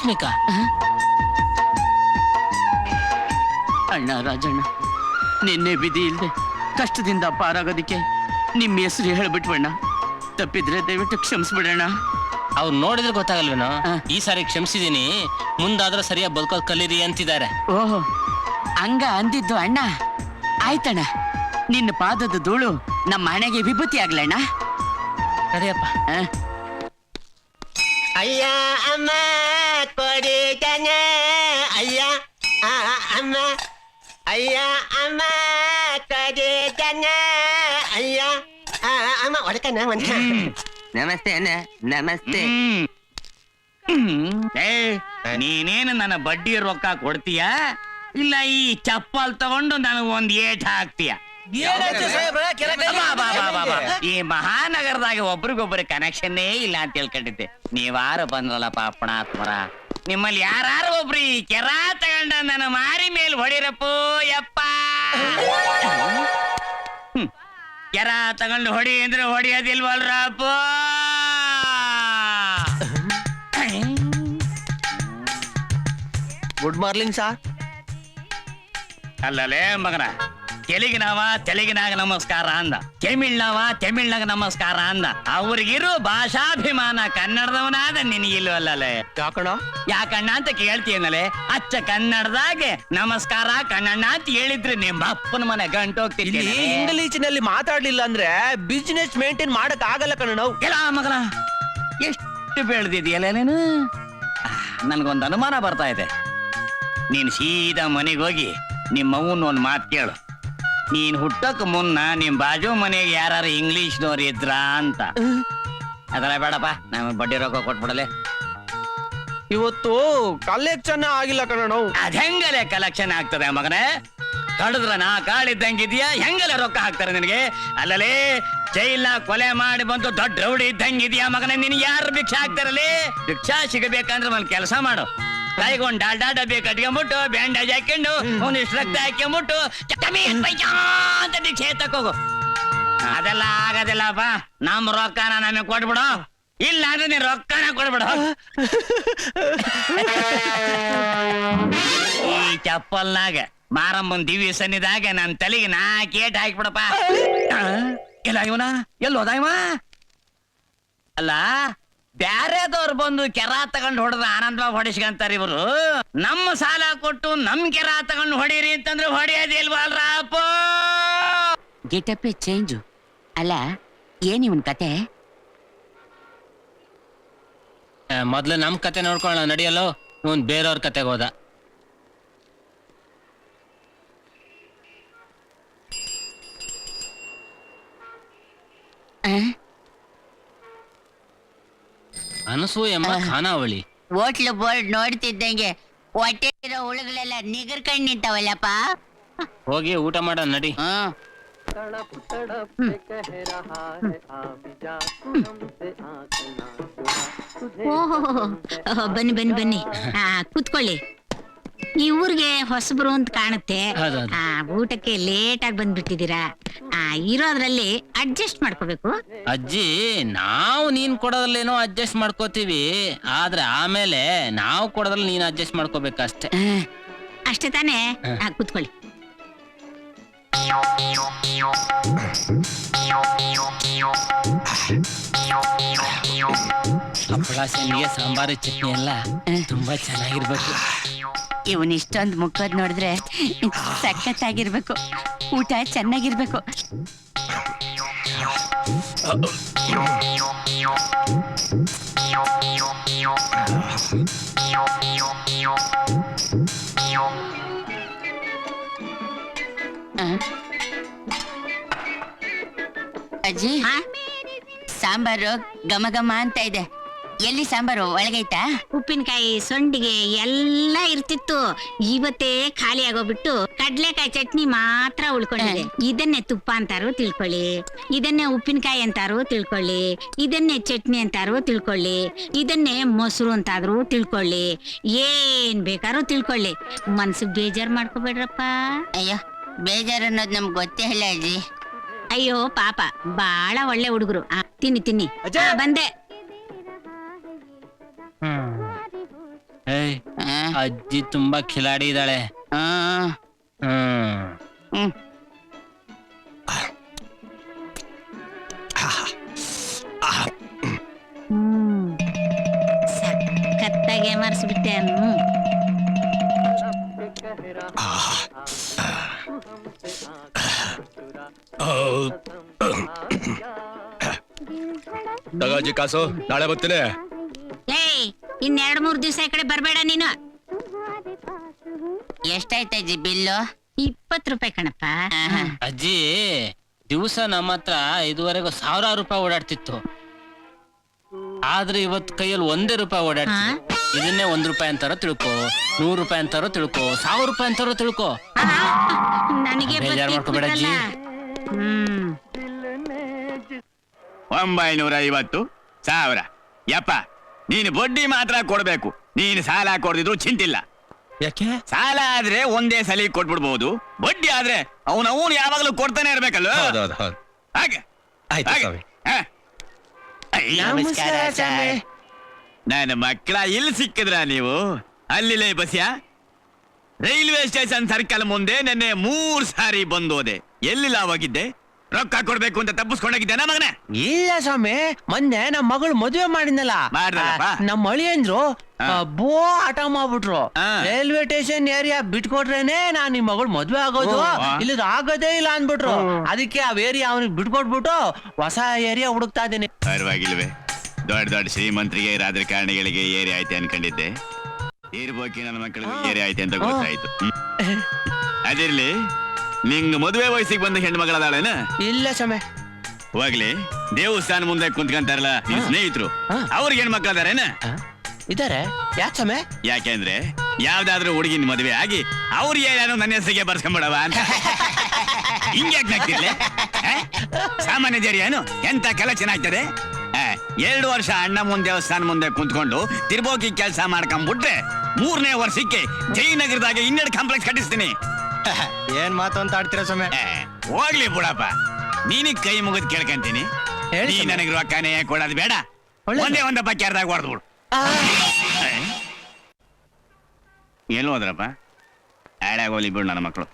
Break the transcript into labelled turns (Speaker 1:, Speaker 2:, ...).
Speaker 1: ಆಕಸ್ಮಿಕ.
Speaker 2: ಅಣ್ಣ ರಾಜಣ್ಣ, ನಿನ್ನೆ ಬಿದಿ ಇಲ್ದೆ ಕಷ್ಟದಿಂದ ಪಾರಾಗೋದಿಕ್ಕೆ ನಿಮ್ಮ ಹೆಸರು ಹೇಳ್ಬಿಟ್ವಣ್ಣ. ತಪ್ಪಿದ್ರೆ ದಯವಿಟ್ಟು ಕ್ಷಮಿಸ್ಬಿಡೋಣ.
Speaker 1: ಅವ್ರು ನೋಡಿದ್ರೆ ಗೊತ್ತಾಗಲ್ವೇನೋ. ಈ ಸಾರಿ ಕ್ಷಮಿಸಿದೀನಿ, ಮುಂದಾದ್ರೂ ಸರಿಯಾಗಿ ಬದುಕೋದ್ ಕಲೀರಿ ಅಂತಿದ್ದಾರೆ.
Speaker 2: ಓಹೋ, ಹಂಗ ಅಂದಿದ್ದು ಅಣ್ಣ. ಆಯ್ತಣ್ಣ, ನಿನ್ನ ಪಾದದ ಧೂಳು ನಮ್ಮ ಹಣೆಗೆ ವಿಭೂತಿ ಆಗ್ಲಣ್ಣ.
Speaker 1: ಸರಿಯಪ್ಪ.
Speaker 3: ಅಯ್ಯ ಅಮ್ಮ ಕೊಡಿತಾನೆ, ಅಯ್ಯ ಅಮ್ಮ, ಅಯ್ಯ ಅಮ್ಮ ಕೊಡಿತಾನೆ, ಅಯ್ಯ ಅಮ್ಮ ಹೊಡ್ತಾನ.
Speaker 2: ನಮಸ್ತೆ ಅಣ್ಣ, ನಮಸ್ತೆ.
Speaker 4: ನೀನೇನು ನನ್ನ ಬಡ್ಡಿ ರೊಕ್ಕ ಕೊಡ್ತೀಯ, ಇಲ್ಲ ಈ ಚಪ್ಪಲ್ ತಗೊಂಡು ನನಗೆ ಒಂದ್ ಏಟ್ ಹಾಕ್ತೀಯ? ಈ ಮಹಾನಗರದಾಗ ಒಬ್ರಿಗೊಬ್ರು ಕನೆಕ್ಷನ್ನೇ ಇಲ್ಲ ಅಂತ ಹೇಳ್ಕೊಂಡಿದ್ದೆ. ನೀವಾರು ಬಂದ್ರಲ್ಲ ಪಾಪಣಾತ್ಮರ, ನಿಮ್ಮಲ್ಲಿ ಯಾರು ಒಬ್ರು ಈ ಕೆರ ತಗೊಂಡ ನನ್ನ ಮಾರಿ ಮೇಲೆ ಹೊಡಿರಪ್ಪೋ ಯಪ್ಪ. ಕೆರ ತಗೊಂಡು ಹೊಡಿ ಅಂದ್ರೆ ಹೊಡಿಯೋದಿಲ್ವಲ್ರಪ್ಪ.
Speaker 3: Good morning sir.
Speaker 4: ಅಲ್ಲಲೇ ಮಗನ, ತೆಲುಗಿನಾಗ ನಮಸ್ಕಾರ ಅಂದ, ತಮಿಳ್ನಾಗ ನಮಸ್ಕಾರ ಅಂದ. ಅವ್ರಿಗಿರೋ ಭಾಷಾಭಿಮಾನ ಕನ್ನಡದವನಾದ ನಿನಗಿಲ್ವಲ್ಲೇ. ಯಾಕಣ್ಣ ಅಂತ ಕೇಳ್ತೀನಲ್ಲೇ. ಅಚ್ಚ ಕನ್ನಡದಾಗೆ ನಮಸ್ಕಾರ ಕಣ್ಣಣ್ಣ ಅಂತ ಹೇಳಿದ್ರೆ ನಿಮ್ಮ ಅಪ್ಪನ ಮನೆ ಗಂಟೋಗ್ತೀನಿ.
Speaker 3: ಇಂಗ್ಲೀಷಿನಲ್ಲಿ ಮಾತಾಡ್ಲಿಲ್ಲ ಅಂದ್ರೆ ಬಿಸ್ನೆಸ್ ಮೇಂಟೈನ್ ಮಾಡಕ್ ಆಗಲ್ಲ ಕಣ. ನಾವು
Speaker 4: ಎಲ್ಲ ಮಗನ ಎಷ್ಟು ಬೆಳೆದಿದೆಯಲ್ಲ ನೀನು. ನನ್ಗೊಂದು ಅನುಮಾನ ಬರ್ತಾ ಇದೆ. ನೀನ್ ಸೀದಾ ಮನೆಗೆ ಹೋಗಿ ನಿಮ್ಮವ್ವನ ಒಂದು ಮಾತು ಕೇಳು. ನೀನ್ ಹುಟ್ಟಕ್ ಮುನ್ನ ನಿಮ್ ಬಾಜು ಮನೆಗೆ ಯಾರು ಇಂಗ್ಲಿಷ್ನವ್ರು ಇದ್ರ ಅಂತ. ಅದೆಲ್ಲ ಬೇಡಪ್ಪ, ನಮಗೆ ಬಡ್ಡಿ ರೊಕ್ಕ ಕೊಟ್ಬಿಡಲೆ.
Speaker 3: ಇವತ್ತು ಕಲೆಕ್ಷನ್ ಆಗಿಲ್ಲ ಕಣ. ನಾವು
Speaker 4: ಅದ್ ಕಲೆಕ್ಷನ್ ಆಗ್ತದೆ ಮಗನೇ? ಕಡಿದ್ರ ನಾ ಕಾಳಿದ್ದಂಗಿದ್ಯಾ, ಹೆಂಗಲೆ ರೊಕ್ಕ ಹಾಕ್ತಾರೆ ನಿನಗೆ? ಅಲ್ಲಲೇ ಜೈಲ ಕೊಲೆ ಮಾಡಿ ಬಂದು ದೊಡ್ಡ ರೌಡಿ ಇದ್ದಂಗಿದ್ಯಾ ಮಗನೇ? ನಿನಗೆ ಯಾರು ಭಿಕ್ಷಾ ಹಾಕ್ತಾರಲ್ಲಿ? ಭಿಕ್ಷಾ ಸಿಗಬೇಕಂದ್ರೆ ಒಂದು ಕೆಲಸ ಮಾಡು. ಕೈಗೊಂಡು ಡಾಲ್ಡಾ ಡಬ್ಬಿ ಕಟ್ಕೊಂಬಿಟ್ಟು ಬ್ಯಾಂಡೇಜ್ ಹಾಕೊಂಡು ಒಂದಿಷ್ಟು ರಕ್ತ ಹಾಕೊಂಬಿಟ್ಟು ಅಂತ ಭಿಕ್ಷೆ ತಕೋಗು. ಅದೆಲ್ಲ ಆಗದಿಲ್ಲಪ್ಪ. ನಮ್ ರೊಕ್ಕನ ನಮಗೆ ಕೊಟ್ಬಿಡು, ಇಲ್ಲ ಅಂದ್ರೆ ನೀನ್ ರೊಕ್ಕನ ಕೊಡ್ಬಿಡು. ಈ ಚಪ್ಪಲ್ನಾಗ ಮಾರಮ್ಮನ್ ದಿವ್ಯ ಸನ್ನಿದಾಗ ನನ್ ತಲೆಗೆ 4 ಏಟ್ ಹಾಕ್ಬಿಡಪ್ಪ. ಇಲ್ಲ ಇವನ ಎಲ್ಲೋದ ಇವ? ಅಲ್ಲ, ಬ್ಯಾರೆದವ್ರು ಬಂದು ಕೆರ ತಗೊಂಡು ಹೊಡೆದ ಆನಂದವಾಗಿ ಹೊಡಿಸ್ಕಂತಾರ. ಇವರು ನಮ್ಮ ಸಾಲ ಕೊಟ್ಟು ನಮ್ ಕೆರ ತಗೊಂಡು ಹೊಡೀರಿ ಅಂತಂದ್ರೆ ಹೊಡೆಯೋದಿಲ್ವಲ್ರಪ್ಪ.
Speaker 2: Getup change. ಅಲ್ಲ, ಏನ್ ಇವನ್ ಕತೆ?
Speaker 1: ಮೊದ್ಲು ನಮ್ ಕತೆ ನೋಡ್ಕೊಳ್ಳೋಣ ನಡಿಯಲ್ಲೋ. ಇವನ್ ಬೇರೆಯವ್ರ ಕತೆಗೆ ಹೋದ. ಅನಸೂಯಮ್ಮ ಖಾನಾವಳಿ.
Speaker 5: ಹೋಟ್ಲು ಬೋರ್ಡ್ ನೋಡ್ತಿದ್ದಂಗೆ ಹೊಟ್ಟೆ ಇರೋ ಹುಳುಗಳೆಲ್ಲ ನಿಗರ್ಕಂಡ್ ನಿಂತಾವಲ್ಲಪ್ಪ.
Speaker 1: ಹೋಗಿ ಊಟ ಮಾಡ ನಡಿ.
Speaker 5: ಓಹೋ, ಬನ್ನಿ ಬನ್ನಿ ಬನ್ನಿ, ಕೂತ್ಕೊಳ್ಳಿ. ಈ ಊರಿಗೆ ಹೊಸಬ್ರು ಅಂತ ಕಾಣುತ್ತೆ. ಊಟಕ್ಕೆ ಲೇಟ್ ಆಗಿ ಬಂದ್ಬಿಟ್ಟಿದ್ದೀರಾ. ಇರೋದ್ರಲ್ಲಿ ಅಡ್ಜಸ್ಟ್ ಮಾಡ್ಕೋಬೇಕು.
Speaker 1: ಅಜ್ಜಿ, ನಾವು ನೀನ್ ಕೊಡೋದ್ರಲ್ಲೇನೋ ಅಡ್ಜಸ್ಟ್ ಮಾಡ್ಕೋತೀವಿ, ಆದ್ರೆ ಆಮೇಲೆ ನಾವು ಕೊಡೋದ್ರಲ್ಲಿ ನೀನ್ ಅಡ್ಜಸ್ಟ್ ಮಾಡ್ಕೋಬೇಕಷ್ಟೇ.
Speaker 5: ಅಷ್ಟೇ ತಾನೇ? ಕೂತ್ಕೊಳ್ಳಿ.
Speaker 1: ಹಪ್ಪಳ, ಸಂಡಿಗೆ, ಸಾಂಬಾರು, ಚಟ್ನಿ ಎಲ್ಲ ತುಂಬಾ ಚೆನ್ನಾಗಿರ್ಬೇಕು.
Speaker 2: ಇವನ್ ಇಷ್ಟೊಂದು ಮುಖದ್ ನೋಡಿದ್ರೆ ಸಖತ್ತಾಗಿರ್ಬೇಕು. ಊಟ ಚೆನ್ನಾಗಿರ್ಬೇಕು. ಅಜ್ಜಿ, ಸಾಂಬಾರು ಘಮ ಘಮ ಅಂತ ಇದೆ. ಎಲ್ಲಿ ಸಾಂಬಾರು ಒಳಗೈತಾ?
Speaker 5: ಉಪ್ಪಿನಕಾಯಿ, ಸೊಂಡಿಗೆ ಎಲ್ಲ ಇರ್ತಿತ್ತು. ಇವತ್ತೇ ಖಾಲಿ ಆಗೋಗ್ಬಿಟ್ಟು ಕಡ್ಲೆಕಾಯಿ ಚಟ್ನಿ ಮಾತ್ರ ಉಳ್ಕೊಂಡಿದೆ. ಇದನ್ನೇ ತುಪ್ಪ ಅಂತಾರು ತಿಳ್ಕೊಳ್ಳಿ, ಇದನ್ನೇ ಉಪ್ಪಿನಕಾಯಿ ಅಂತಾರು ತಿಳ್ಕೊಳ್ಳಿ, ಇದನ್ನೇ ಚಟ್ನಿ ಅಂತಾರು ತಿಳ್ಕೊಳ್ಳಿ, ಇದನ್ನೇ ಮೊಸರು ಅಂತಾದ್ರು ತಿಳ್ಕೊಳ್ಳಿ, ಏನ್ ಬೇಕಾದ್ರೂ ತಿಳ್ಕೊಳ್ಳಿ. ಮನ್ಸಿಗೆ ಬೇಜಾರ್ ಮಾಡ್ಕೋಬೇಡ್ರಪ್ಪ.
Speaker 2: ಅಯ್ಯೋ, ಬೇಜಾರು ಅನ್ನೋದು ನಮ್ಗೆ ಗೊತ್ತೇ ಇಲ್ಲ ಅಜ್ಜಿ.
Speaker 5: ಅಯ್ಯೋ ಪಾಪ, ಬಾಳ ಒಳ್ಳೆ ಹುಡುಗರು. ತಿನ್ನಿ ತಿನ್ನಿ. ಬಂದೆ.
Speaker 1: ಅಜ್ಜಿ ತುಂಬಾ ಕಿಲಾಡಿ ಇದ್ದಾಳೆ.
Speaker 2: ಆ,
Speaker 1: ಹ್ಮ್
Speaker 2: ಹ್ಮ್.
Speaker 5: ಸಖತ್ತಾಗಿ ಏಮಾರಿಸ್ಬಿಟ್ಟೆ.
Speaker 6: ತಗಾಜಿ ಕಾಸು, ನಾಳೆ ಬರ್ತೀನಿ.
Speaker 5: ಏಯ್, ಇನ್ 2-3 ದಿವಸ ಈ ಕಡೆ ಬರ್ಬೇಡ ನೀನು.
Speaker 2: ಎಷ್ಟಾಯ್ತಜ್ಜಿ ಬಿಲ್ಲು?
Speaker 5: 20 ರೂಪಾಯಿ ಕಣಪ್ಪ.
Speaker 1: ಅಜ್ಜಿ ದಿವಸ ನಮ್ಮ ಹತ್ರ ಇದುವರೆಗೂ 1000 ರೂಪಾಯಿ ಓಡಾಡ್ತಿತ್ತು. ಆದ್ರೆ ಇವತ್ತು ಕೈಯಲ್ಲಿ 1 ರೂಪಾಯಿ ಓಡಾಡ್ತಿದೆ. ಇದನ್ನೇ 1 ರೂಪಾಯಿ ಅಂತಾರೋ ತಿಳ್ಕೊ, 100 ರೂಪಾಯಿ ಅಂತಾರೋ ತಿಳ್ಕೊ, 1000 ರೂಪಾಯಿ ಅಂತಾರೋ ತಿಳ್ಕೊ.
Speaker 5: ನನಗೆ
Speaker 1: ಬೇಜಾರ್ ಮಾಡ್ಕೊಬೇಡ ಅಜ್ಜಿ.
Speaker 4: 950 1000. ಯಪ್ಪ, ನೀನು ಬಡ್ಡಿ ಮಾತ್ರ ಕೊಡ್ಬೇಕು. ನೀನು ಸಾಲ ಕೊಡ್ದಿದ್ರು ಚಿಂತಿಲ್ಲ.
Speaker 3: ಯಾಕೆ?
Speaker 4: ಸಾಲ ಆದ್ರೆ ಒಂದೇ ಸಲ ಕೊಟ್ಬಿಡ್ಬಹುದು, ಬಡ್ಡಿ ಆದ್ರೆ ಅವನು ಯಾವಾಗಲೂ ಕೊಡ್ತಾನೆ ಇರ್ಬೇಕಲ್ಲ.
Speaker 6: ಹೌದೌದು, ಹೌದು.
Speaker 4: ಹಾಗೆ
Speaker 6: ಆಯ್ತು
Speaker 4: ಹಾಗೆ.
Speaker 6: ಸ್ವಾಮಿ.
Speaker 4: ಹ? ಅಯ್ಯ,
Speaker 3: ನಮಸ್ಕಾರ ಸ್ವಾಮಿ.
Speaker 4: ನನ್ನ ಮಕ್ಕಳ ಇಲ್ಲಿ ಸಿಕ್ಕಿದ್ರ ನೀವು? ಅಲ್ಲಿಲೇ ಬಸ್ಯಾ? ರೈಲ್ವೆ ಸ್ಟೇಷನ್ ಸರ್ಕಲ್ ಮುಂದೆ ನೆನ್ನೆ 3 ಸಾರಿ ಬಂದೋದೆ. ಎಲ್ಲಿ ಲಾವಾಗಿದ್ದೆ? ರೊಕ್ಕ ಕೊಡ್ಬೇಕು ಅಂತ ತಪ್ಪಿಸ್ಕೊಂಡೋಗಿದ್ದೇನ ಮಗನ?
Speaker 3: ಇಲ್ಲ ಸ್ವಾಮಿ, ಮೊನ್ನೆ ನಮ್ಮ ಮಗಳು ಮದುವೆ ಮಾಡಿದ್ನಲ್ಲ,
Speaker 4: ಮಾಡ್ದಲ್ಲಪ್ಪ?
Speaker 3: ನಮ್ಮ ಅಳಿಯಂದ್ರು ಬೋ ಆಟ ಮಾಡ್ಬಿಟ್ರು.
Speaker 4: ಹಾ.
Speaker 3: ರೈಲ್ವೆ ಸ್ಟೇಷನ್ ಏರಿಯಾ ಬಿಟ್ಕೊಟ್ರೇನೆ ನಾನ್ ನಿಮ್ ಮಗಳು ಮದ್ವೆ ಆಗೋದು, ಇಲ್ಲಿ ಆಗೋದೇ ಇಲ್ಲ ಅಂದ್ಬಿಟ್ರು. ಅದಕ್ಕೆ ಆ ಏರಿಯಾ ಅವನಿಗೆ ಬಿಟ್ಕೊಟ್ಬಿಟ್ಟು ಹೊಸ ಏರಿಯಾ ಹುಡುಕ್ತಾ ಇದೀನಿ.
Speaker 4: ಪರವಾಗಿಲ್ವೇ? ದೊಡ್ಡ ದೊಡ್ಡ ಶ್ರೀಮಂತರಿಗೆ ರಾಜಕಾರಣಿಗಳಿಗೆ ಏರಿ ಆಯ್ತೆ ಅನ್ಕೊಂಡಿದ್ದೆ. ಇರ್ಬೋಕಿ ನನ್ನ ಮಕ್ಕಳಿಗೆ ಏರಿ ಆಯ್ತೆ ಅಂತ ಗೊತ್ತಾಯ್ತು. ಅದಿರ್ಲಿ, ನಿಂಗ್ ಮದುವೆ ವಯಸ್ಸಿಗೆ ಬಂದ ಹೆಣ್ಣು ಮಗಳದಾಳೇನ?
Speaker 3: ಇಲ್ಲ ಸ್ವಾಮಿ.
Speaker 4: ಹೋಗ್ಲಿ, ದೇವಸ್ಥಾನ ಮುಂದೆ ಕುಂತ್ಕೊಂತಾರಲ್ಲ ನಿನ್ ಸ್ನೇಹಿತರು, ಅವ್ರಿಗೆ ಹೆಣ್ಮಕ್ಳು ಅದಾರೇನ?
Speaker 3: ಇದಾರೆ. ಯಾಕೆ ಸ್ವಾಮಿ?
Speaker 4: ಯಾಕೆಂದ್ರೆ ಯಾವ್ದಾದ್ರು ಹುಡುಗಿನ ಮದುವೆ ಆಗಿ ಅವ್ರ ಏನಾದ್ರು ನನ್ನ ಹೆಸರಿಗೆ ಬರ್ಸ್ಕೊಂಬಿಡವ ಅಂತ. ಹಿಂಗ್ಯಾಕ್ ನಗ್ತಿರ್ಲೆ? ಸಾಮಾನ್ಯ ಜರಿಯೇನು? ಎಂತ ಕಲೆಕ್ಷನ್ ಆಗ್ತದೆ. 2 ವರ್ಷ ಅಣ್ಣ ಮುಂದೆ ದೇವಸ್ಥಾನ ಮುಂದೆ ಕುಂತ್ಕೊಂಡು ತಿರ್ಬೋಕಿ ಕೆಲಸ ಮಾಡ್ಕೊಂಡ್ಬಿಟ್ರೆ 3ನೇ ವರ್ಷಕ್ಕೆ ಜಯನಗರದಾಗ 2 ಕಾಂಪ್ಲೆಕ್ಸ್ ಕಟ್ಟಿಸ್ತೀನಿ.
Speaker 6: ಏನ್ ಮಾತು ಅಂತ ಆಡ್ತೀರಾ ಸ್ವಾಮಿ?
Speaker 4: ಹೋಗ್ಲಿ ಬಿಡಪ್ಪ, ನೀನಿಗ್ ಕೈ ಮುಗಿದ್ ಕೇಳ್ಕಂತೀನಿ.
Speaker 3: ಹೇಳಿ
Speaker 4: ನೀ
Speaker 3: ಸ್ವಾಮಿ.
Speaker 4: ನನಗೆ ರೊಕ್ಕನೇ ಕೊಡೋದು ಬೇಡ,
Speaker 3: ಒಳ್ಳೆ
Speaker 4: ಒಂದೇ ಒಂದಪ್ಪ ಕೆರ್ದಾಗ ಹೊಡೆದ್ಬಿಡು. ಏನು ಹೋದ್ರಪ್ಪ? ಹಾಳಾಗೋಲಿ ಬಿಡು ನನ್ನ ಮಕ್ಕಳು.